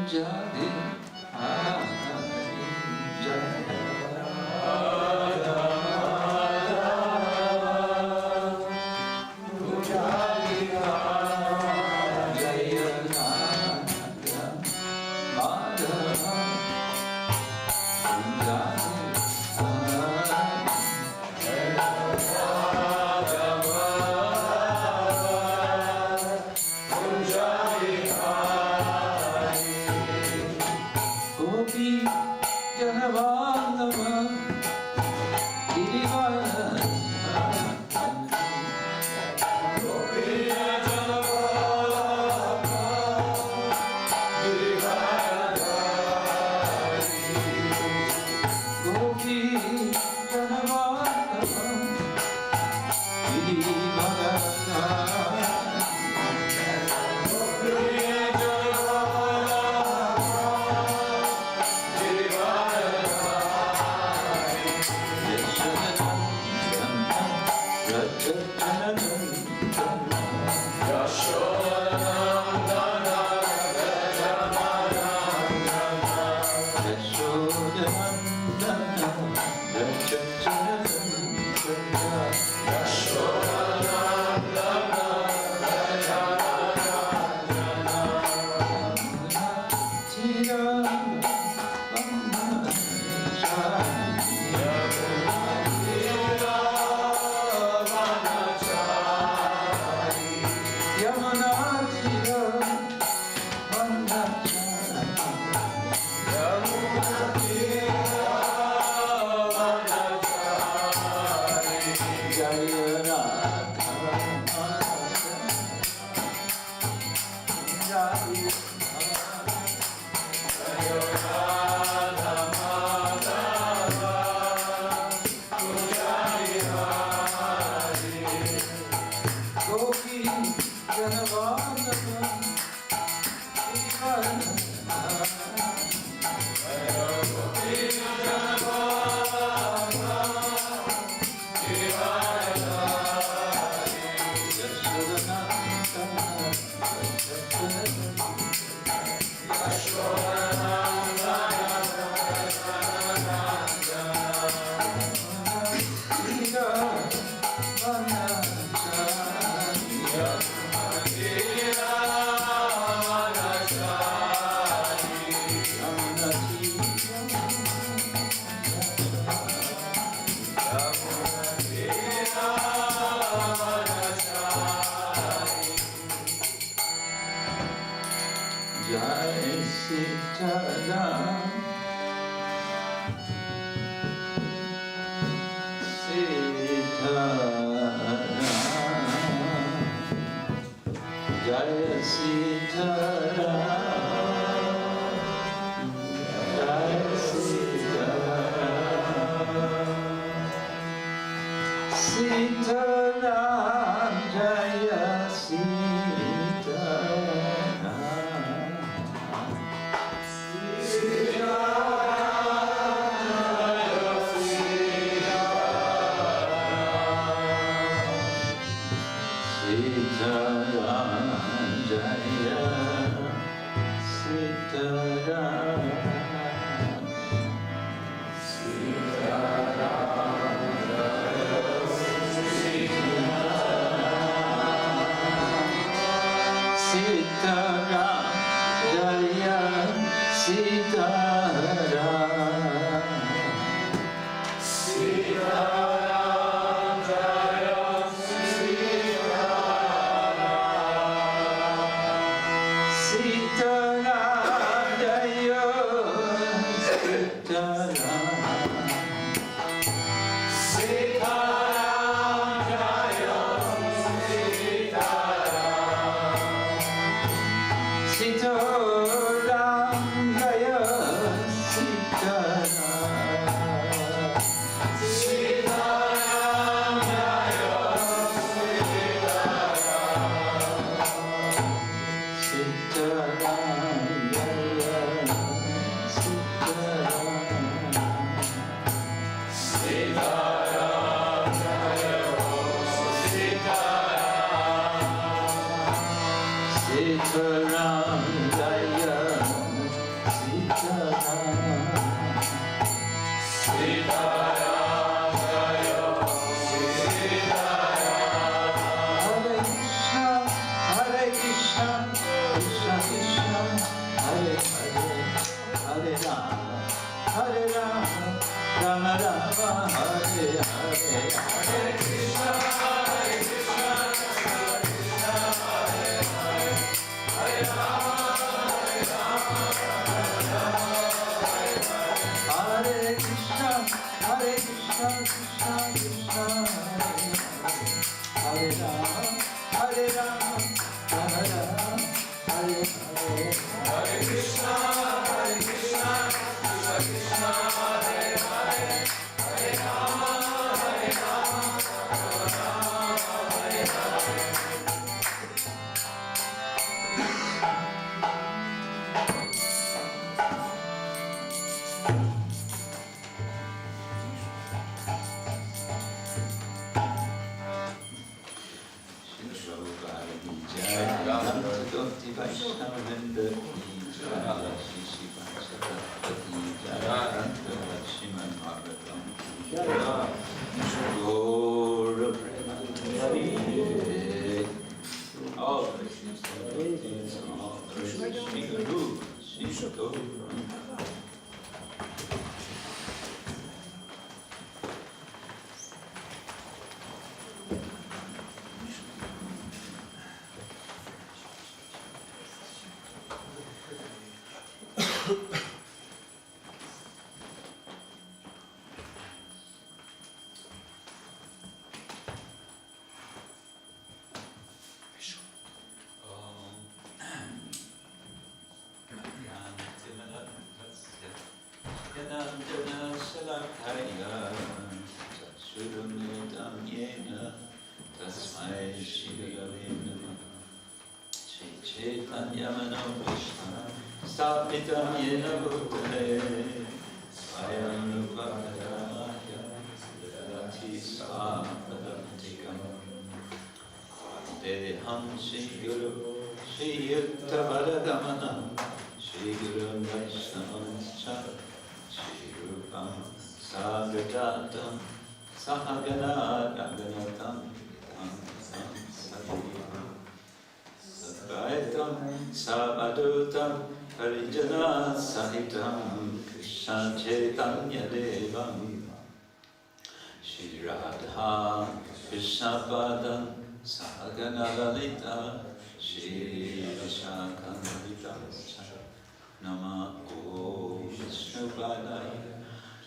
Jai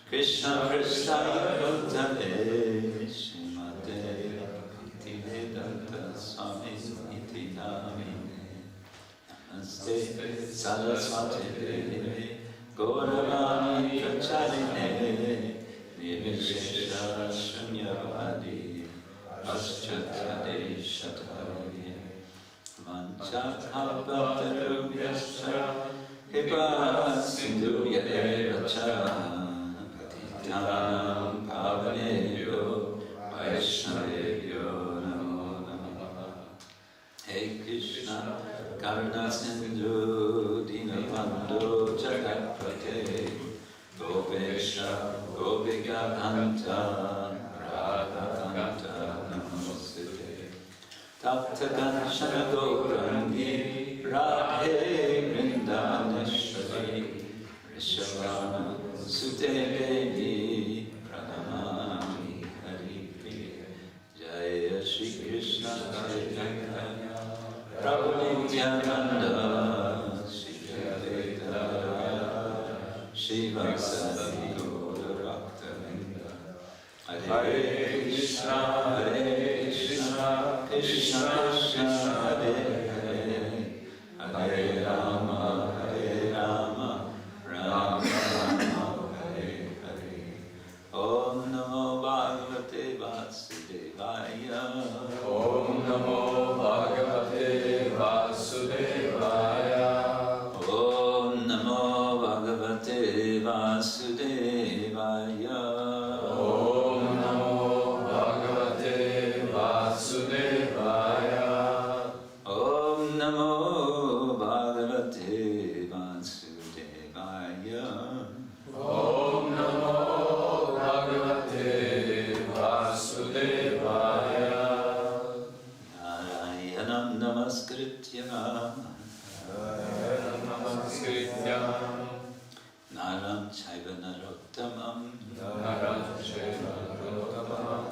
Krishna Krishna Bhutale Srimate Bhaktivedanta Swami Iti Namine Namaste Saraswati Devi Gauravani Prachaline Nirvishesha Shunyavadi Paschatade Shatari Manchakabhatarubhyascha Kripa Sindhu Yadevacha Patitanam Pavanebhyo Vaishnavebhyo Namo Namaha. Hey Krishna Karuna Sindhu Dinabandho Jagatpate Gopesha Gopika Kanta Radha Kanta Namosite Tapta Kanchana Gaurangi Radhe Vrindavaneshwari Rishabhana Sute Devi Pranamami Hari Priya Jaya Shri Krishna Chaitanya Prabhu Nityananda Shri Advaita Shri Vasadi Gaura Bhaktavinda Hare Krishna Krishna Krishna Hare Hare Hare Rama Hare Rama Rama Rama Hare Hare. Om Namo Bhagavate Vasudevaya. Om Namo Bhagavate Vasudevaya. Om Namo Bhagavate Vasudevaya. Om Namo Bhagavate Vasudevaya. Om Namo Bhagavate Vasudevaya. Om Namo Bhagavate Vasudevaya. Narayanam Namaskritya Naram Chaiva Narottamam Naram Chaiva Narottamam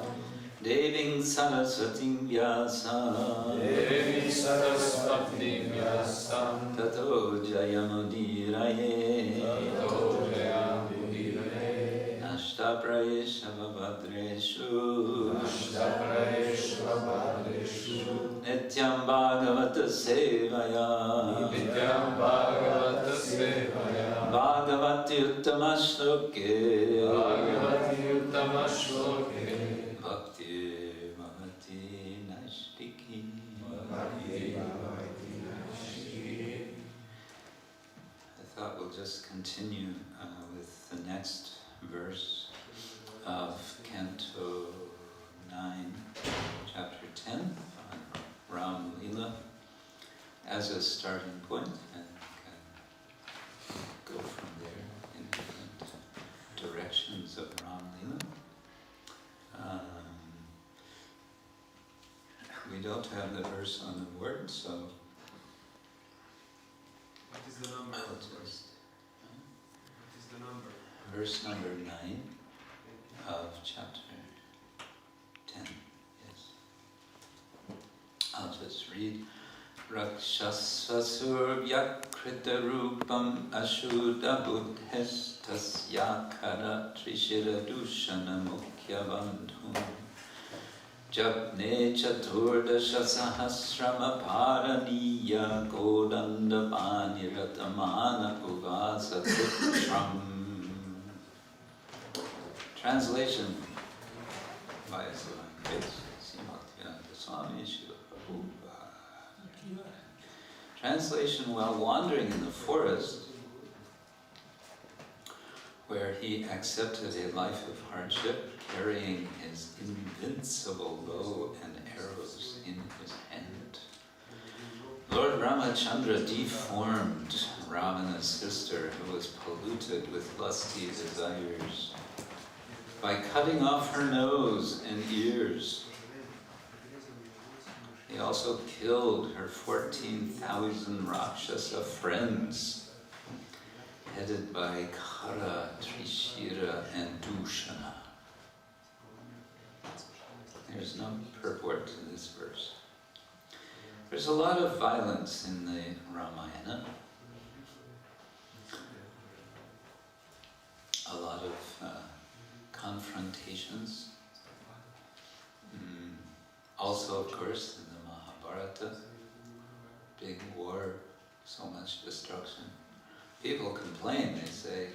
Saraswatim Vyasam Devi Saraswati Vyasam Tato Jayamudiraye Tato Jayamudiraye Ashtaprayesha Vabhadreshu Ashtaprayeshu Vabhadreshu Nityam Bhagavata Sevaya Nityam Bhagavata Sevaya Bhagavati Uttama Shloke Bhagavati Uttama Shloke Bhakti Bhavati Naistiki Bhakti Bhavati Naistiki. I thought we'll just continue with the next verse of Canto 9, Chapter 10 on Ram Leela as a starting point, and go from there in different directions of Ram Leela. We don't have the verse on the board, so What is the number? I'll just... What is the number? Verse number 9 of chapter 10, yes. I'll just read. Rakshasvasur vyakrita rupam ashuddha buddhes tasyakara trishira dushana mukhya bandhum Japne chaturdasha sahasrama paraniya godanda paniratamana uvasa putram. Translation by His Divine Grace, Srimati Swami Srila Prabhupada. Translation: while wandering in the forest, where he accepted a life of hardship, carrying his invincible bow and arrows in his hand, Lord Ramachandra deformed Ravana's sister, who was polluted with lusty desires, by cutting off her nose and ears. He also killed her 14,000 Rakshasa friends, headed by Khara, Trishira, and Dushana. There's no purport to this verse. There's a lot of violence in the Ramayana. A lot of confrontations. Also, of course, in the Mahabharata, big war, so much destruction. People complain, they say,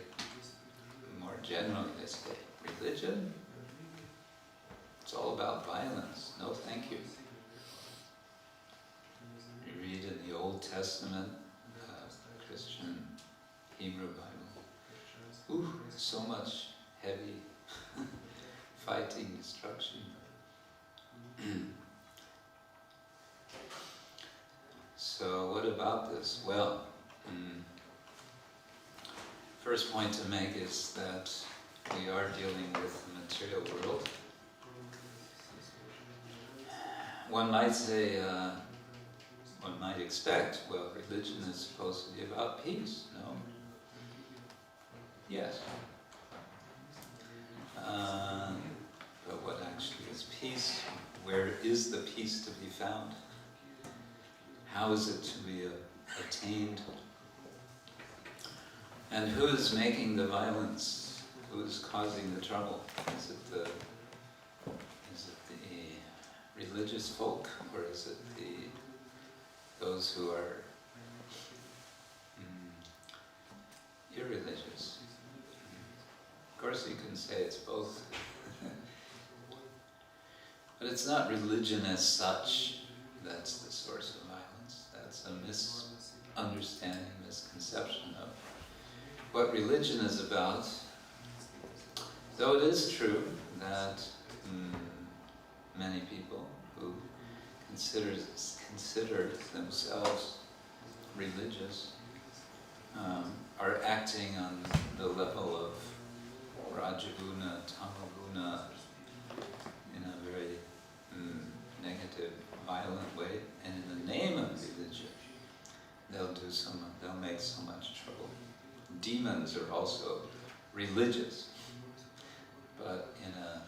more generally, they say, religion? It's all about violence. No, thank you. You read in the Old Testament, Christian Hebrew Bible. Ooh, so much heavy fighting, destruction. So what about this? Well, first point to make is that we are dealing with the material world. One might say, one might expect, well, religion is supposed to be about peace, no? Yes. But what actually is peace? Where is the peace to be found? How is it to be attained? And who is making the violence? Who is causing the trouble? Is it the religious folk, or is it those who are irreligious? Of course, you can say it's both. But it's not religion as such that's the source of violence. That's a misunderstanding, misconception of what religion is about. Though it is true that many people who consider themselves religious are acting on the level of Rajaguna, Tamaguna, in a very negative, violent way, and in the name of religion, they'll make so much trouble. Demons are also religious, but in a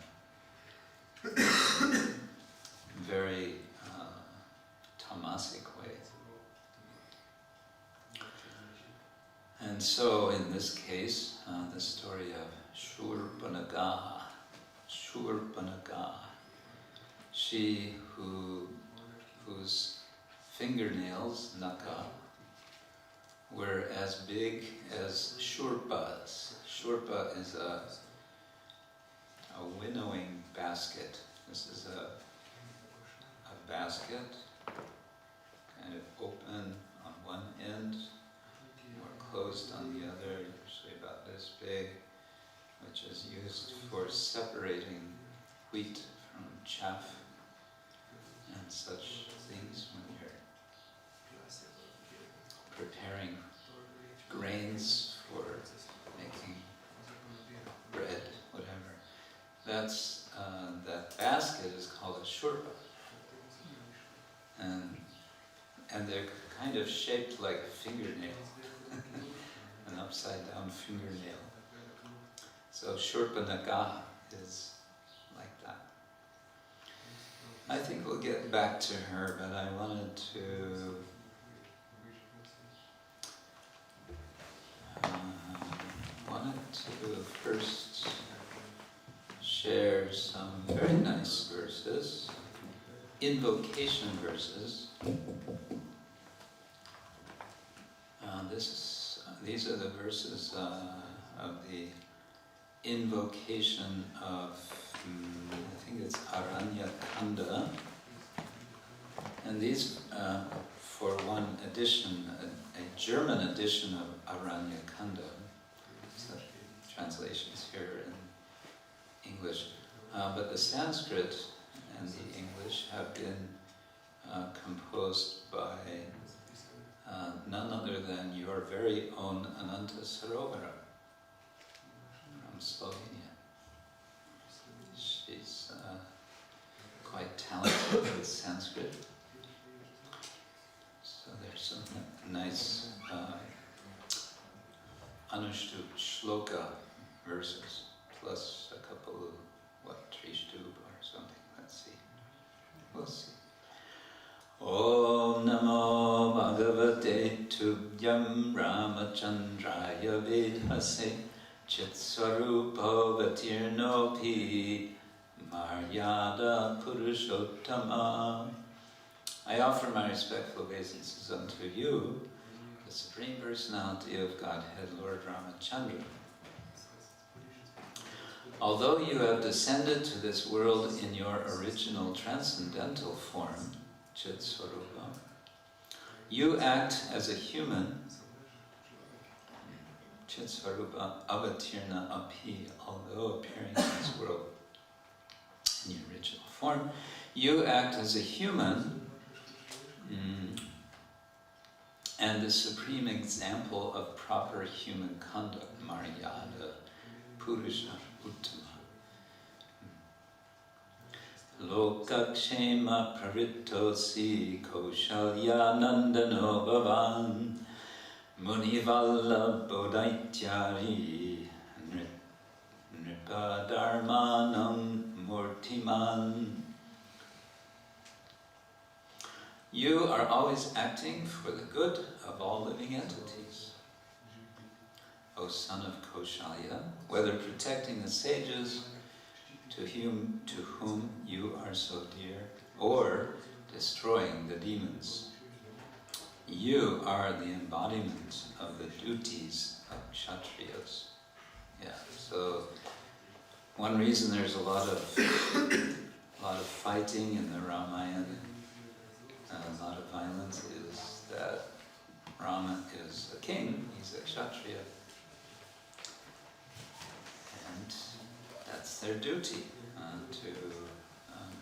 very tamasic way. And so in this case, the story of Shurpanakha, she whose fingernails, naka, were as big as Shurpa's. Shurpa is a winnowing basket. This is a basket, kind of open on one end, or closed on the other, usually about this big, which is used for separating wheat from chaff and such things when you're preparing grains for making bread, whatever. That's that basket is called a shurpa, and they're kind of shaped like a fingernail, an upside down fingernail. So Shurpanakha is like that. I think we'll get back to her, but I wanted to first share some very nice verses, invocation verses. These are the verses of the invocation of, I think it's Aranya Kanda, and these, for one edition, a German edition of Aranya Kanda, so translations here in English, but the Sanskrit and the English have been composed by none other than your very own Ananta Sarovara from Slovenia. She's quite talented with Sanskrit. So there's some nice Anushtup Shloka verses, plus a couple of, Trishtub or something. Let's see. We'll see. Om Namo Bhagavate Tubhyam Ramachandraya Vedhase Chitsvarupo Vatirnopi Maryada Purushottama. I offer my respectful obeisances unto you, the Supreme Personality of Godhead, Lord Ramachandra. Although you have descended to this world in your original transcendental form, Chitsvarupa, you act as a human, Chitsvarupa Avatirna Api, although appearing in this world in your original form, you act as a human, and the supreme example of proper human conduct, Maryada Purusha Uttama. Lokakshema Pravrittosi Kaushalya Nandano Bhavan Munivalla Bodhaityari Nripadharmanam Murtiman. You are always acting for the good of all living entities. O son of Kaushalya, whether protecting the sages to whom you are so dear, or destroying the demons, you are the embodiment of the duties of Kshatriyas. Yeah, so one reason there's a lot of fighting in the Ramayana, a lot of violence, is that Rama is a king, he's a Kshatriya, and that's their duty, to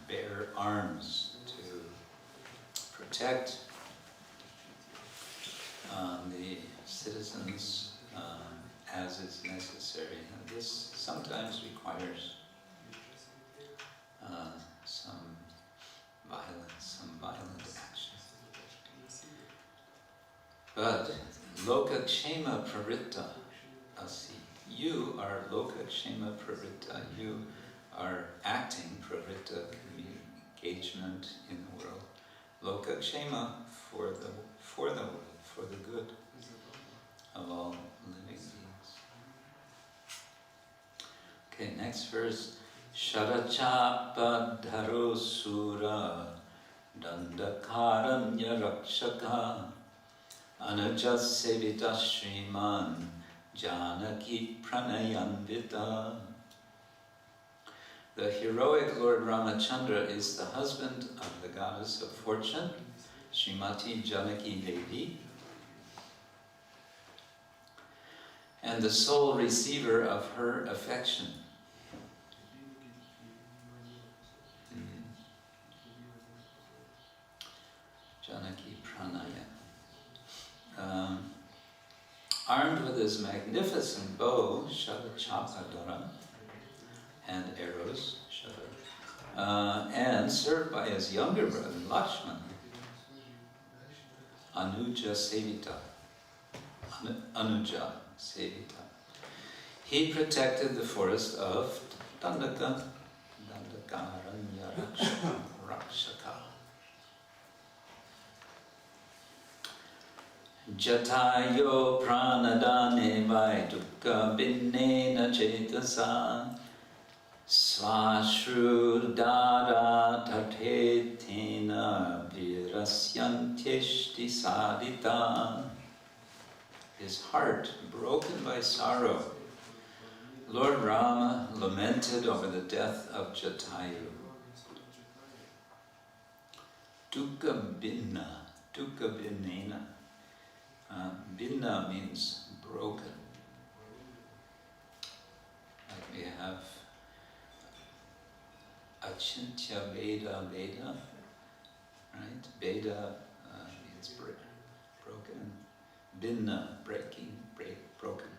bear arms, to protect the citizens as is necessary. And this sometimes requires some violent action. But Lokakshema Pravritta Asi, you are Lokakshema Pravritta, you are acting, Pravritta engagement in the world. Lokakshema, for the good of all living beings. Okay, next verse. Sharachapa dharo sura dandakaranya rakshaka anajas sevita shriman janaki pranayanvita. The heroic Lord Ramachandra is the husband of the goddess of fortune, Srimati Janaki Devi, and the sole receiver of her affection. Janaki Pranaya. Armed with his magnificent bow, Shalachapadara, and arrows, and served by his younger brother, Lakshmana, Anuja Sevita. He protected the forest of Dandakaranya Rakshaka. Jatayo pranadane vaidukka binnena cetasa Swashrudara tatetena virasyantyeshti sadita. His heart broken by sorrow, Lord Rama lamented over the death of Jatayu. Dukkha binnena. Binna means broken. Like we have Achintya Veda, right? Veda means broken. Binna, broken.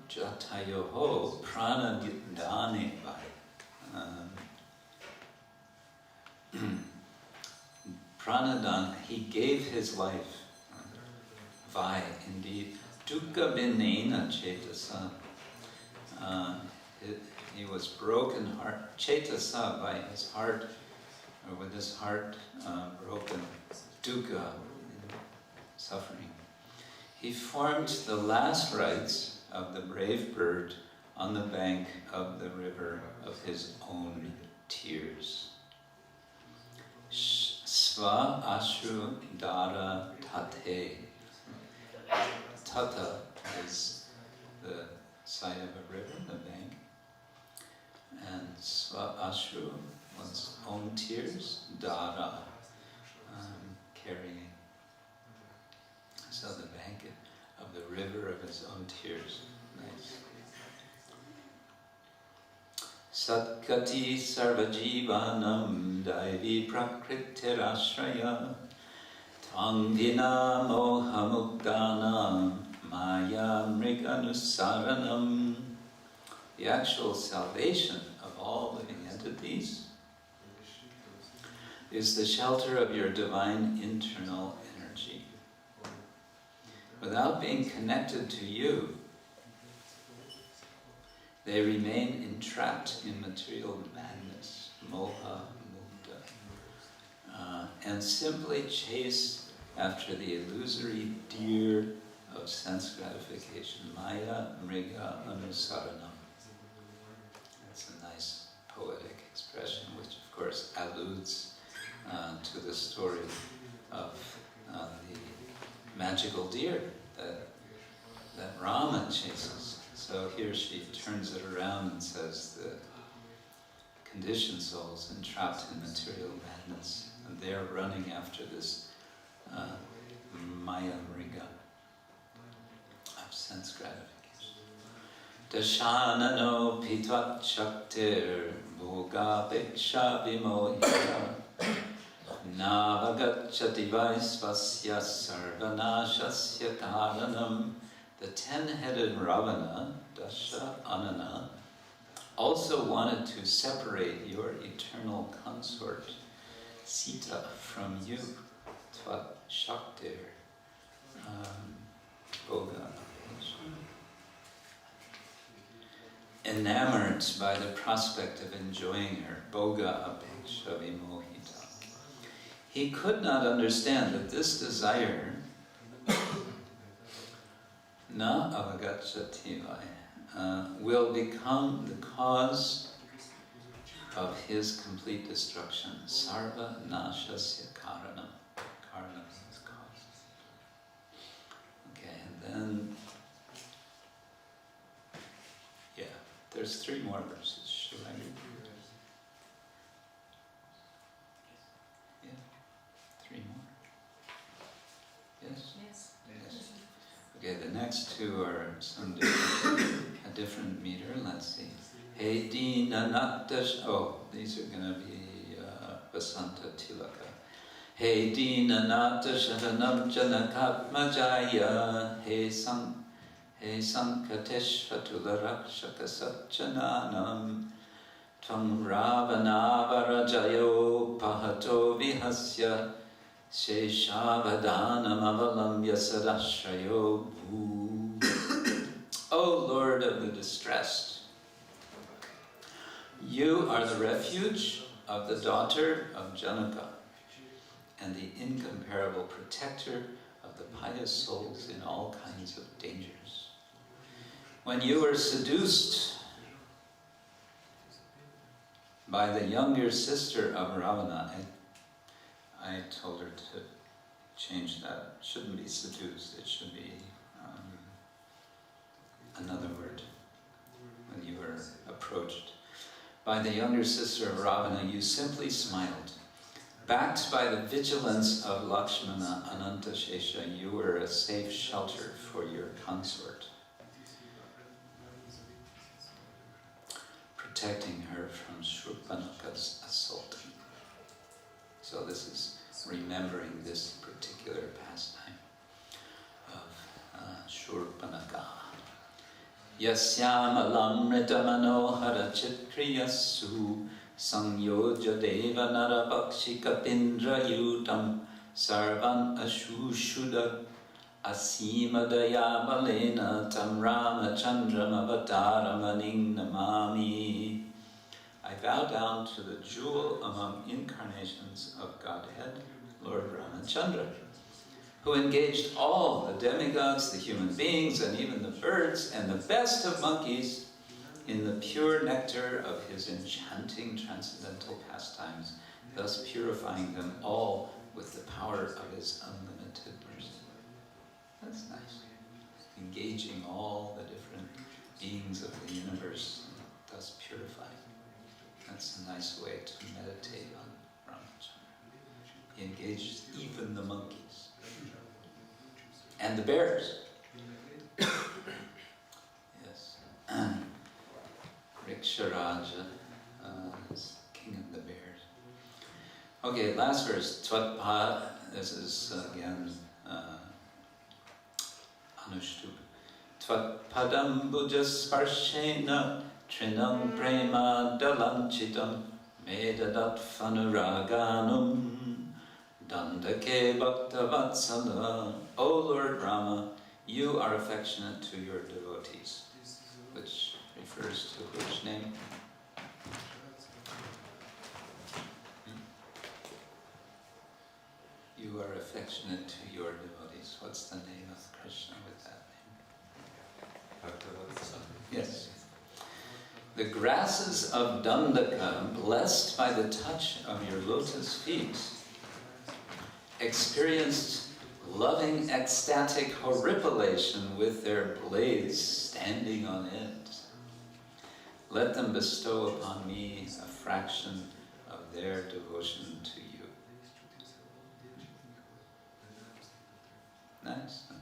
Jatayoho, prana dane vai. Pranadan, he gave his life. Vai, indeed. Dukkha binena cetasa. He was broken heart, cetasa, by his heart, or with his heart broken, dukkha, suffering. He formed the last rites of the brave bird on the bank of the river of his own tears. Sva ashru dara tate. Tata is the side of a river, the bank. And Sva ashru, one's own tears, dara, carrying. So the bank of the river of his own tears. Nice. Satkati sarvajivanam daivi prakritirashraya tvangvina mohamukdanam maya mriganusaranam. The actual salvation of all living entities is the shelter of your divine internal energy. Without being connected to you, they remain entrapped in material madness, moha, mukta, and simply chase after the illusory deer of sense gratification, maya, mriga, anusaranam. That's a nice poetic expression, which of course alludes to the story of the magical deer that Rama chases. So here she turns it around and says the conditioned souls entrapped in material madness, and they're running after this maya mriga of sense gratification. Dashanano pitvat shaktir bhoga peksha vimohita navagacchati vaisvasya sarvanashasya karanam. The 10-headed Ravana, Dasha Anana, also wanted to separate your eternal consort, Sita, from you, Tvat Shaktir, Bhoga. enamored by the prospect of enjoying her, boga apeksha vimohita. He could not understand that this desire, na avagacchati will become the cause of his complete destruction. Sarva nashasya karanam. Karanam is cause. Okay, and then, yeah, there's 3 more verses. Should I read? Yeah, 3 more. Yes? Yes. Yes. Okay, the next 2 are some different, a different meter. Let's see. Hey Dina Natash. Oh, these are going to be Vasanta Tilaka. Hey Dina Natasharanam Janakatmajaya. Hey Sankateshvatularakshaka Satchananam. Tvam Ravanavarajayo Pahato Vihasya. Sheshavadhanam avalambya sadashrayo bhu. O Lord of the distressed, you are the refuge of the daughter of Janaka and the incomparable protector of the pious souls in all kinds of dangers. When you were seduced by the younger sister of Ravana, I told her to change that. It shouldn't be seduced, it should be another word. When you were approached by the younger sister of Ravana, you simply smiled. Backed by the vigilance of Lakshmana Anantashesha, you were a safe shelter for your consort, protecting her from Shurpanaka's assault. So this is remembering this particular pastime of Shurpanaka. Yasyam alamrita manohara chitriyasu sangyoja deva narapakshika pindra yutam sarvan ashushuda asima daya balena tam ramachandram avataram aning namami. I bow down to the jewel among incarnations of Godhead, Lord Ramachandra, who engaged all the demigods, the human beings, and even the birds, and the best of monkeys in the pure nectar of his enchanting transcendental pastimes, thus purifying them all with the power of his unlimited mercy. That's nice. Engaging all the different beings of the universe, thus purifying. That's a nice way to meditate on Ramachandra. He engages even the monkeys. And the bears. Yes. Riksharaja is king of the bears. Okay, last verse. Tvatpad. This is again Anushtup. Tvatpadambuja sparshena Trinam prema dalanchitam medadat fanuraganum dandake bhaktavatsala. O Lord Rama, you are affectionate to your devotees, which refers to which name? You are affectionate to your devotees. What's the name of Krishna with that name? Yes. The grasses of Dandaka, blessed by the touch of your lotus feet, experienced loving ecstatic horripilation with their blades standing on end. Let them bestow upon me a fraction of their devotion to you. Nice, huh?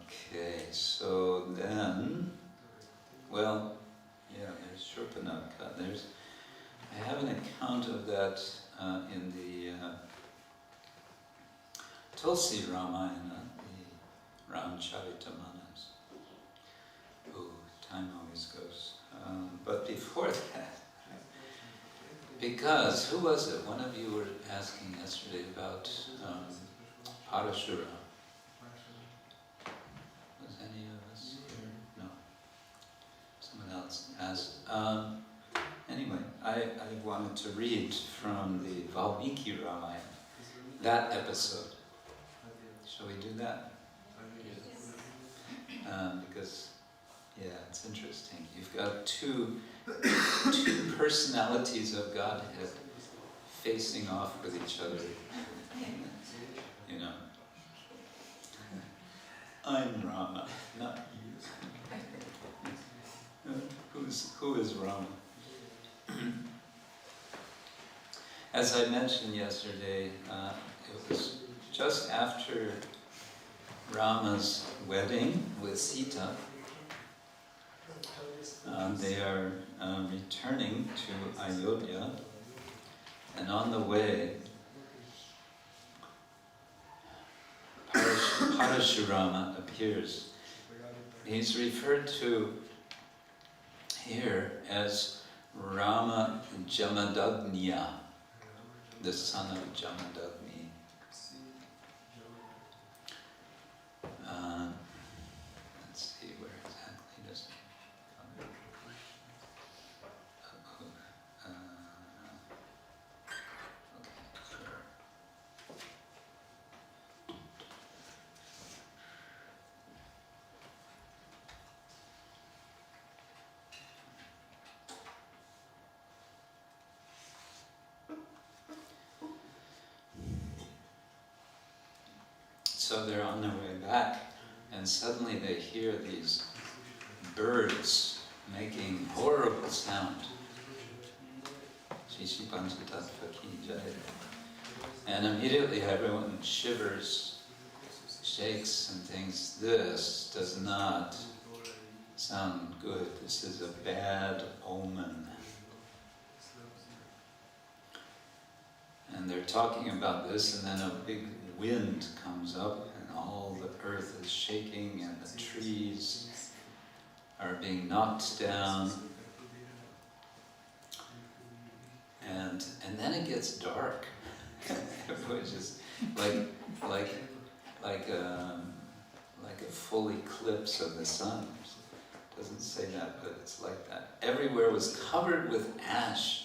Okay, so then, well, yeah, there's Shurpanaka. I have an account of that in the Tulsi Ramayana, the Ramcharitamanas. Oh, time always goes. But before that, because, who was it? One of you were asking yesterday about Parashura. else asked. Anyway, I wanted to read from the Valmiki Ramayana, that episode. Shall we do that? Because, yeah, it's interesting. You've got two personalities of Godhead facing off with each other. You know, I'm Rama, not you. Who is Rama? As I mentioned yesterday, it was just after Rama's wedding with Sita. They are returning to Ayodhya, and on the way, Parashurama appears. He's referred to here as Rama Jamadagnya, the son of Jamadagni. Let's see, where exactly does it come from? Okay, sure. So they're on their way back, and suddenly they hear these birds making horrible sound. And immediately everyone shivers, shakes, and thinks, this does not sound good. This is a bad omen. And they're talking about this, and then a big wind comes up, and all the earth is shaking, and the trees are being knocked down. And then it gets dark, which is like a full eclipse of the sun. It doesn't say that, but it's like that. Everywhere was covered with ash.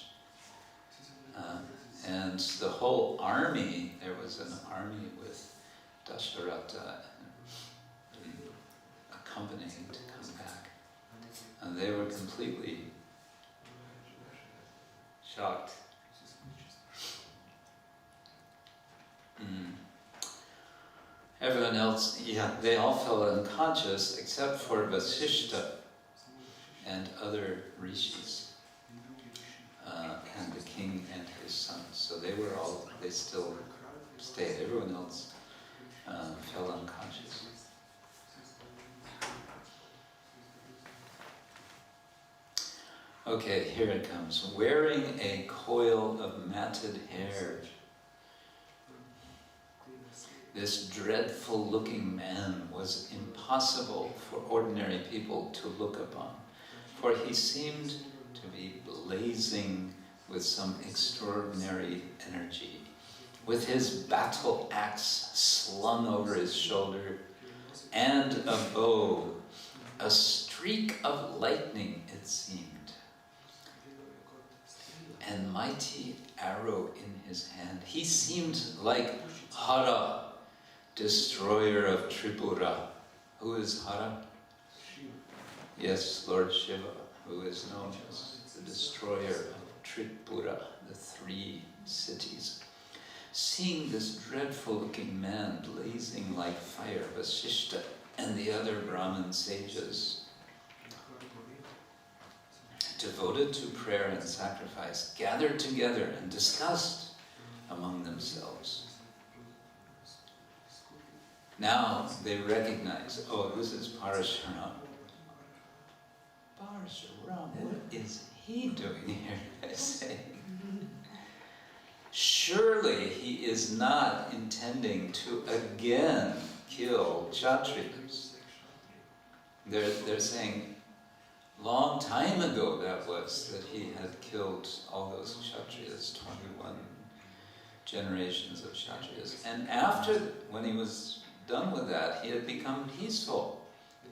And the whole army, there was an army with Dasharatha accompanying to come back. And they were completely shocked. Everyone else, yeah, they all fell unconscious except for Vasishta and other rishis, and the king and his sons. So they still stayed. Everyone else fell unconscious. Okay, here it comes. Wearing a coil of matted hair, this dreadful-looking man was impossible for ordinary people to look upon, for he seemed to be blazing with some extraordinary energy. With his battle axe slung over his shoulder, and a bow, a streak of lightning it seemed, and mighty arrow in his hand. He seemed like Hara, destroyer of Tripura. Who is Hara? Yes, Lord Shiva, who is known as the destroyer of Tripura, the 3 cities. Seeing this dreadful-looking man blazing like fire, Vasishta and the other Brahmin sages, devoted to prayer and sacrifice, gathered together and discussed among themselves. Now they recognize, oh, this is Parashuram. Parashuram, what is he doing here, I say? Surely he is not intending to again kill Kshatriyas. They're saying, long time ago that was, that he had killed all those Kshatriyas, 21 generations of Kshatriyas. And after, when he was done with that, he had become peaceful.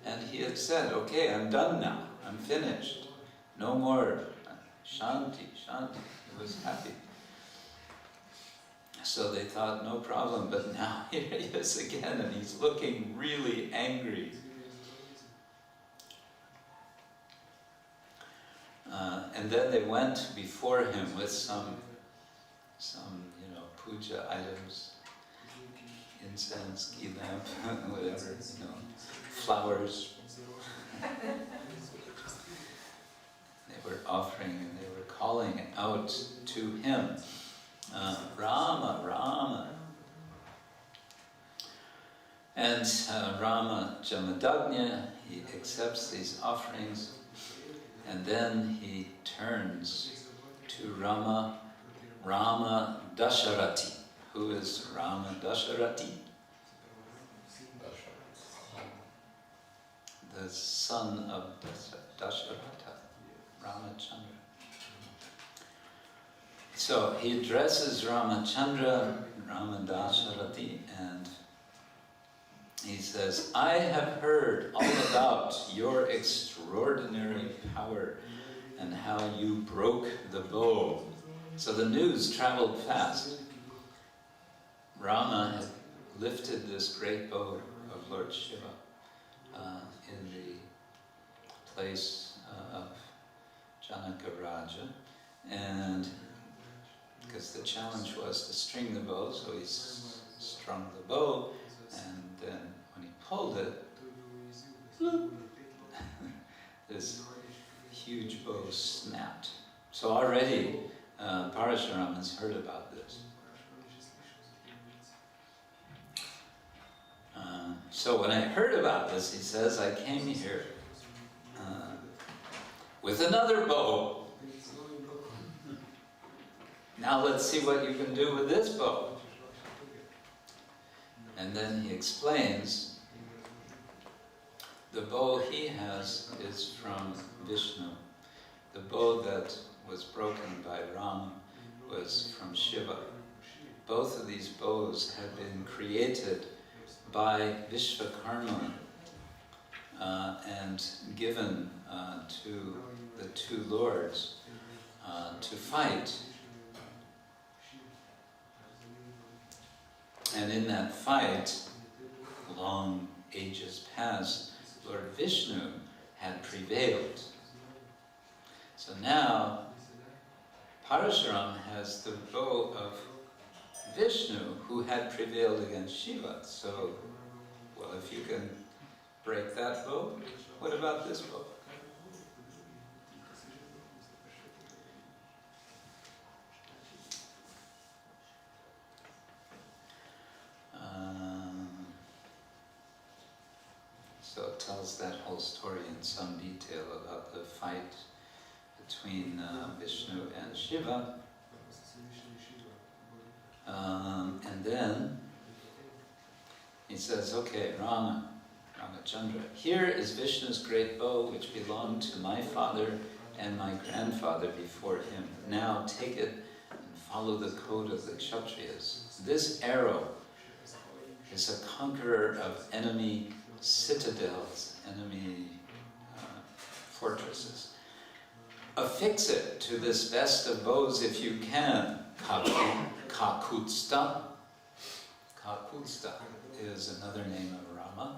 And he had said, okay, I'm done now, I'm finished. No more shanti, shanti. He was happy. So they thought, no problem, but now here he is again, and he's looking really angry. And then they went before him with some puja items, incense, ghee lamp, whatever, flowers. They were offering and they were calling out to him, Rama, Rama. And Rama Jamadagnya, he accepts these offerings, and then he turns to Rama Dasharati. Who is Rama Dasharati? The son of Dasharatha, Ramachandra. So he addresses Ramachandra, Rama Dasharati, and he says, I have heard all about your extraordinary power and how you broke the bow. So the news traveled fast. Rama had lifted this great bow of Lord Shiva in the place of Janaka Raja, and because the challenge was to string the bow, so he strung the bow, and then when he pulled it, bloop, this huge bow snapped. So already Parashuram has heard about this. So when I heard about this, he says, I came here with another bow. Now let's see what you can do with this bow. And then he explains, the bow he has is from Vishnu. The bow that was broken by Rama was from Shiva. Both of these bows have been created by Vishvakarma and given to the two lords to fight. And in that fight, long ages past, Lord Vishnu had prevailed. So now, Parashuram has the bow of Vishnu, who had prevailed against Shiva. So, well, if you can break that bow, what about this bow? So it tells that whole story in some detail about the fight between Vishnu and Shiva. And then he says, okay, Ramachandra, here is Vishnu's great bow which belonged to my father and my grandfather before him. Now take it and follow the code of the Kshatriyas. This arrow is a conqueror of enemy citadels, enemy fortresses. Affix it to this best of bows if you can. Kakutsta. Kakutsta is another name of Rama.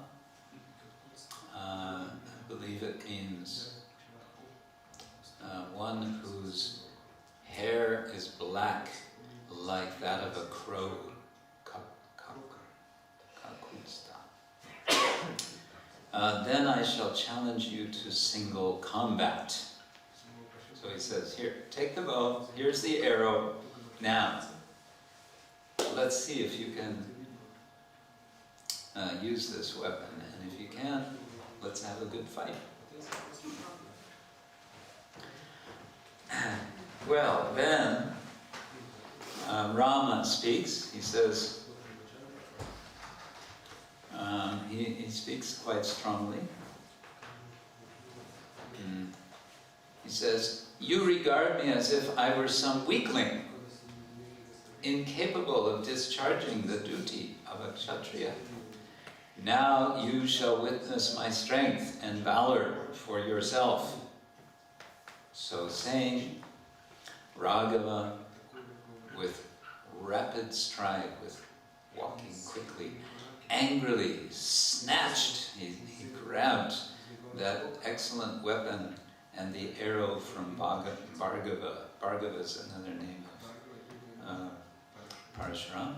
I believe it means one whose hair is black like that of a crow. Kakutsta. Then I shall challenge you to single combat. So he says, here, take the bow, here's the arrow. Now, let's see if you can use this weapon. And if you can, let's have a good fight. Well, then Rama speaks. He says, he speaks quite strongly. He says, you regard me as if I were some weakling, incapable of discharging the duty of a Kshatriya. Now you shall witness my strength and valor for yourself. So saying Raghava with rapid stride, with walking quickly, angrily snatched, he grabbed that excellent weapon and the arrow from Bhargava. Bhargava is another name of Parashuram.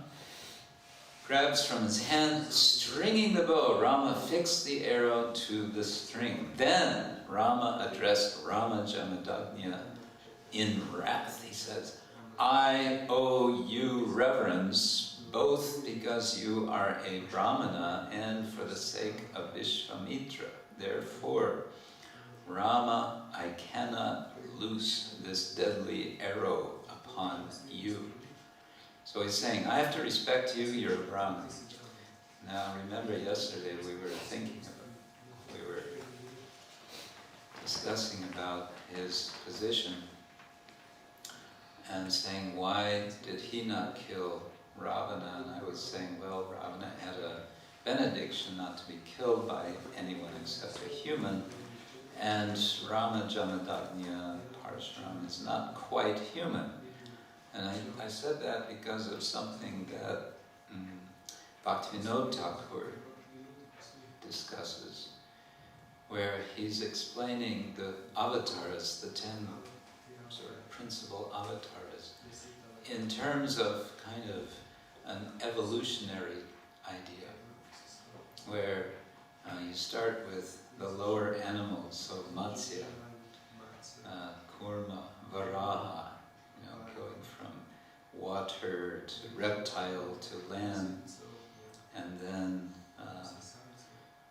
Grabs from his hand, stringing the bow. Rama fixed the arrow to the string. Then Rama addressed Rama Jamadagnya in wrath. He says, I owe you reverence, both because you are a Brahmana and for the sake of Vishwamitra. Therefore, Rama, I cannot loose this deadly arrow upon you. So he's saying, I have to respect you, you're a Brahmin. Now remember yesterday we were discussing about his position and saying, why did he not kill Ravana? And I was saying, well, Ravana had a benediction not to be killed by anyone except a human, and Rama Jamadagnya Parashuram is not quite human. And I said that because of something that Bhaktivinoda Thakur discusses, where he's explaining the avatars, the 10 sort of principal avatars, in terms of kind of an evolutionary idea, where you start with the lower animals, so Matsya, Kurma, Varaha, going from water to reptile to land, and then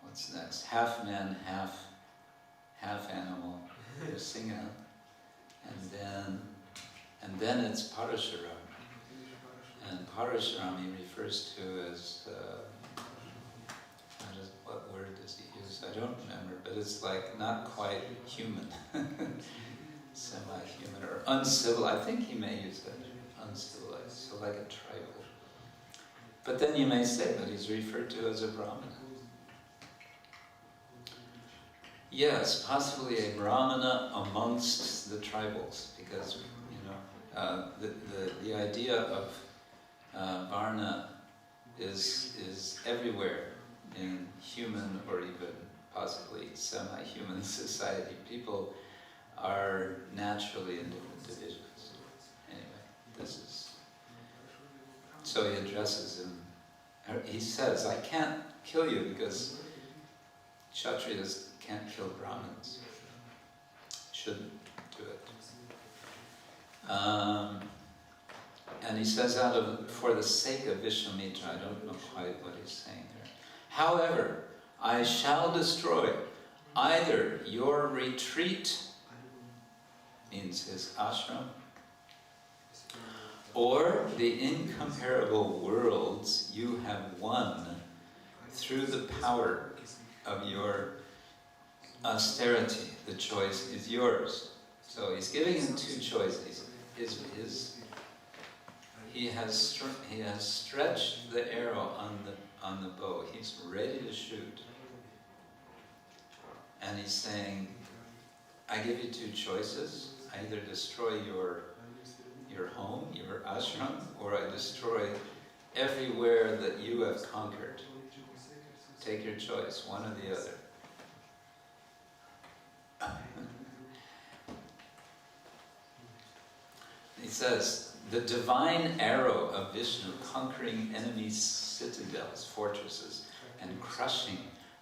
what's next? Half man, half animal, Singa, and then it's Parashuram. And Parashuram he refers to as what word does he use? I don't remember, but it's like not quite human. Semi-human or uncivilized. I think he may use that, uncivilized, so like a tribal. But then you may say that he's referred to as a Brahmana. Yes, possibly a Brahmana amongst the tribals, because the idea of Varna is everywhere in human or even possibly semi-human society. People are naturally in different divisions. Anyway, this is... So he addresses him. He says, I can't kill you because Kshatriyas can't kill Brahmins. Shouldn't do it. And he says for the sake of Vishwamitra, I don't know quite what he's saying there. However, I shall destroy either your retreat, means his ashram, or the incomparable worlds you have won through the power of your austerity. The choice is yours. So he's giving him two choices. He has stretched the arrow on the bow. He's ready to shoot. And he's saying, I give you two choices. I either destroy your home, your ashram, or I destroy everywhere that you have conquered. Take your choice, one or the other. He says, the divine arrow of Vishnu conquering enemies' citadels, fortresses, and crushing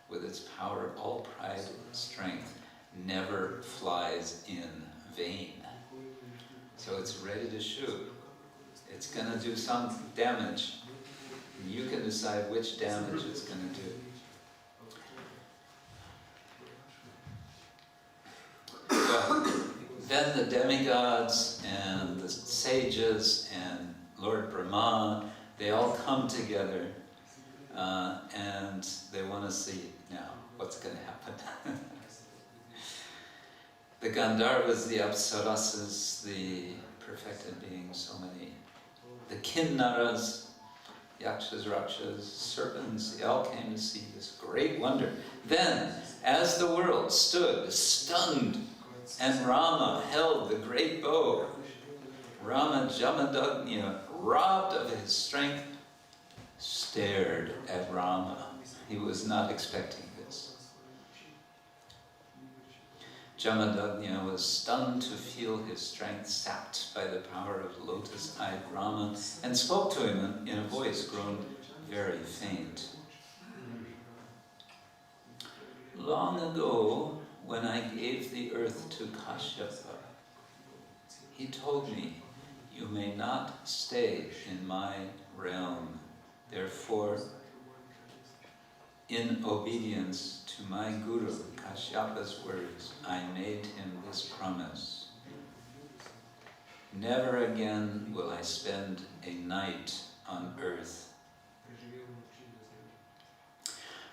with its power all pride and strength never flies in vain. So it's ready to shoot. It's going to do some damage. And you can decide which damage it's going to do. Well, then the demigods and the sages and Lord Brahma, they all come together and they want to see now what's going to happen. The Gandharvas, the Apsarasas, the perfected beings, so many, the Kinnaras, Yakshas, Rakshas, serpents, they all came to see this great wonder. Then, as the world stood stunned and Rama held the great bow. Rama Jamadagnya, robbed of his strength, stared at Rama. He was not expecting this. Jamadagnya was stunned to feel his strength sapped by the power of lotus-eyed Rama and spoke to him in a voice grown very faint. Long ago, when I gave the earth to Kashyapa, he told me, "You may not stay in my realm. Therefore, in obedience to my Guru, Kashyapa's words, I made him this promise. Never again will I spend a night on earth.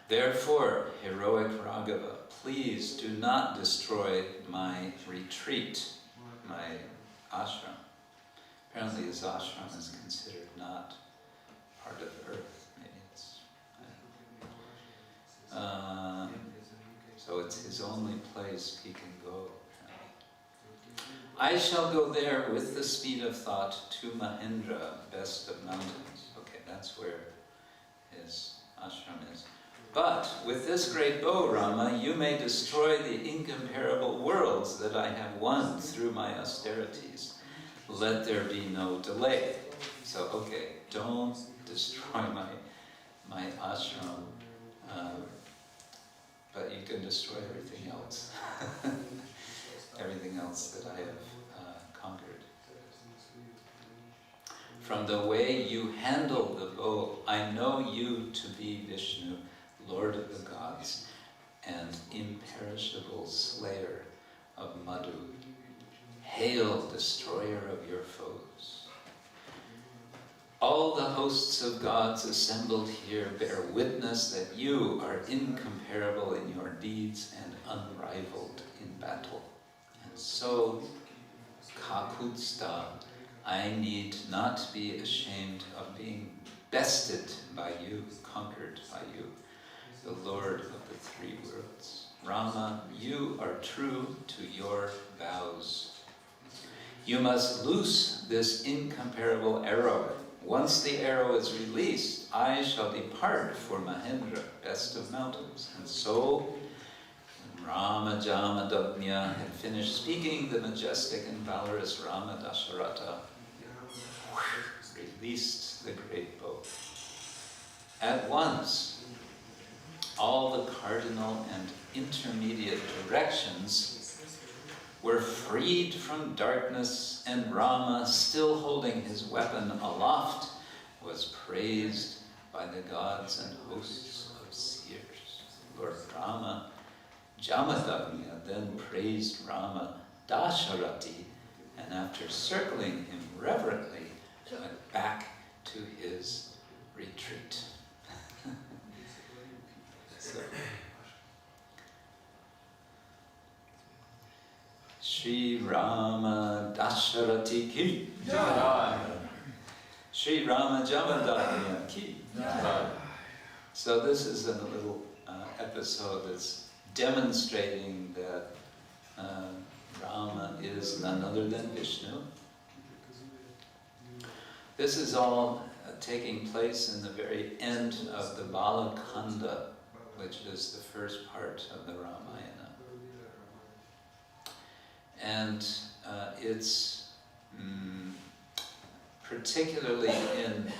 Therefore, heroic Raghava, please do not destroy my retreat, my ashram." Apparently his ashram is considered not part of earth. Maybe it's... so it's his only place he can go. I shall go there with the speed of thought to Mahendra, best of mountains. Okay, that's where his ashram is. But with this great bow, Rama, you may destroy the incomparable worlds that I have won through my austerities. Let there be no delay. So, okay, don't destroy my ashram, but you can destroy everything else. Everything else that I have conquered. From the way you handle the bow, I know you to be Vishnu, Lord of the gods, and imperishable slayer of Madhu. Hail, destroyer of your foes. All the hosts of gods assembled here bear witness that you are incomparable in your deeds and unrivaled in battle. And so, Kakutsta, I need not be ashamed of being bested by you, conquered by you, the Lord of the three worlds. Rama, you are true to your vows. You must loose this incomparable arrow. Once the arrow is released, I shall depart for Mahendra, best of mountains. And so, when Rama Jamadagnya had finished speaking, the majestic and valorous Rama Dasharatha released the great bow. At once, all the cardinal and intermediate directions were freed from darkness, and Rama, still holding his weapon aloft, was praised by the gods and hosts of seers. Lord Rama, Jamadagnya, then praised Rama Dasharati, and after circling him reverently, went back to his retreat. So, Shri Rama Dasharati ki jai. Shri Rama Jamadagnya ki jai. So this is a little episode that's demonstrating that Rama is none other than Vishnu. This is all taking place in the very end of the Balakanda, which is the first part of the Ramayana. And it's particularly in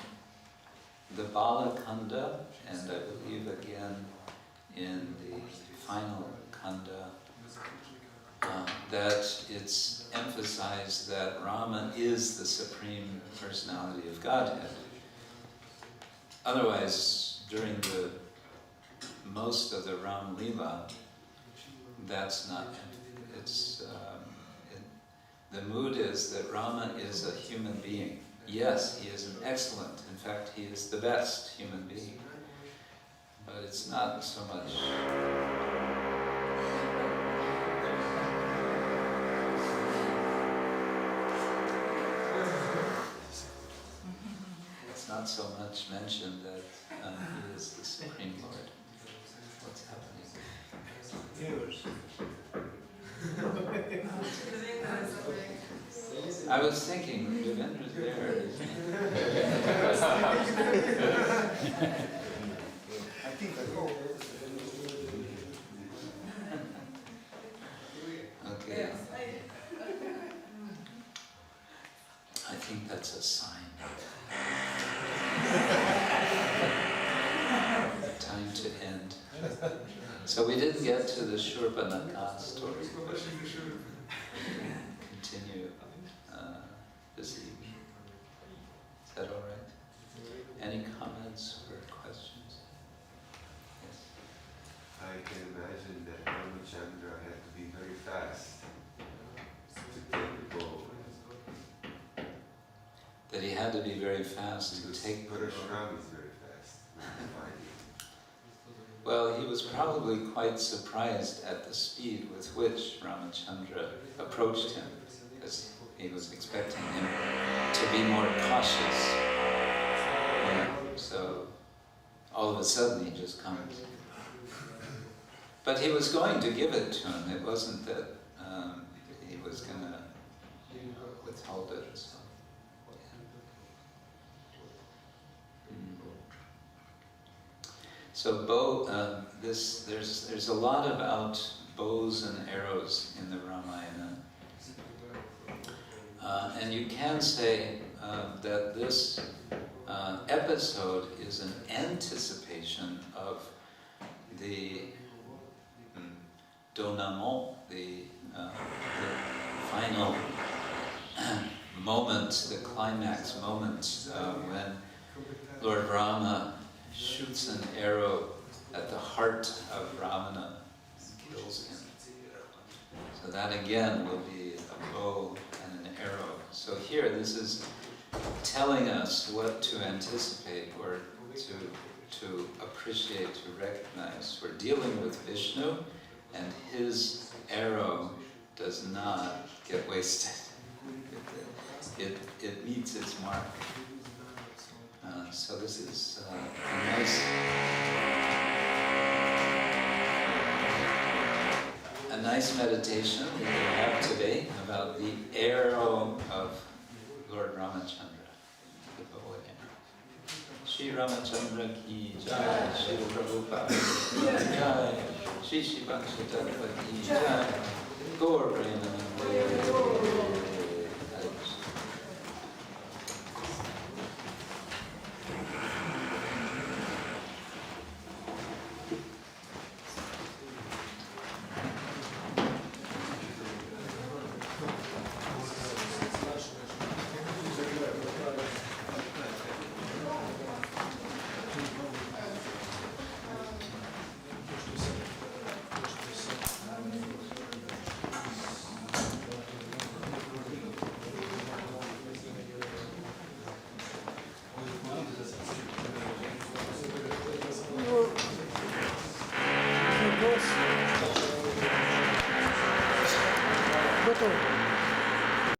the Balakanda, and I believe again in the final Kanda, that it's emphasized that Rama is the Supreme Personality of Godhead. Otherwise, during the most of the Ram Leela, that's not. It's the mood is that Rama is a human being. Yes, he is an excellent. In fact, he is the best human being. But it's not so much. It's not so much mentioned that he is the Supreme Lord. What's happening? I was thinking, Devendra's there, isn't he? I think I go. Okay. I think that's a sign. Time to end. So we didn't get to the Shurpanakha story, but continue this evening. Is that all right? Any comments or questions? Yes. I can imagine that Ramachandra had to be very fast to take the bow. That he had to be very fast to take the bow. Parashuram is very fast. Well, he was probably quite surprised at the speed with which Ramachandra approached him, because he was expecting him to be more cautious. Yeah, so all of a sudden he just comes. But he was going to give it to him. It wasn't that he was going to withhold it. So. So bow, there's a lot about bows and arrows in the Ramayana, and you can say that this episode is an anticipation of the denouement, the final moment, the climax moment when Lord Rama shoots an arrow at the heart of Ravana and kills him. So that again will be a bow and an arrow. So here this is telling us what to anticipate or to appreciate, to recognize. We're dealing with Vishnu, and his arrow does not get wasted. It meets its mark. So this is a nice meditation that we have today about the arrow of Lord Ramachandra, the bow and arrow. Shri Ramachandra ki jai, Shri Prabhupada ki jai, Shri Shivakshatatra ki jai, Gaur Premanande. Готово.